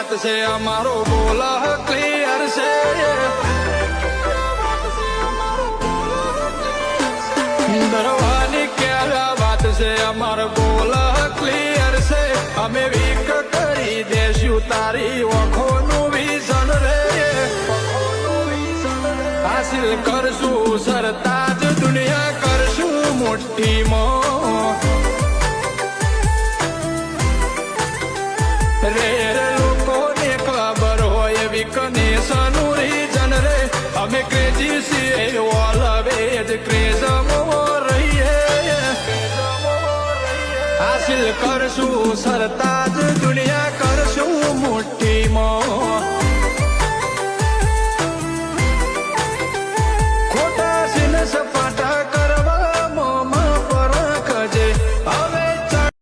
વાત છે અમારો બોલ ક્લિયર છે ડરવાની ક્યાં વાત છે અમારો બોલ ક્લિયર છે અમે વીક કરી દેશું તારી ઓખોનું વિઝન રે હાસિલ કરશું સરતાજ દુનિયા કરશું મોટીમાં રે લોકોને ખબર હોય વીકનેસનું રીઝન રે અમે ક્રેઝી છીએ ઓલવેજ ક્રેઝમાં રહીએ હાસિલ કરશું સરતાજ દુનિયા કરશું મોટીમાં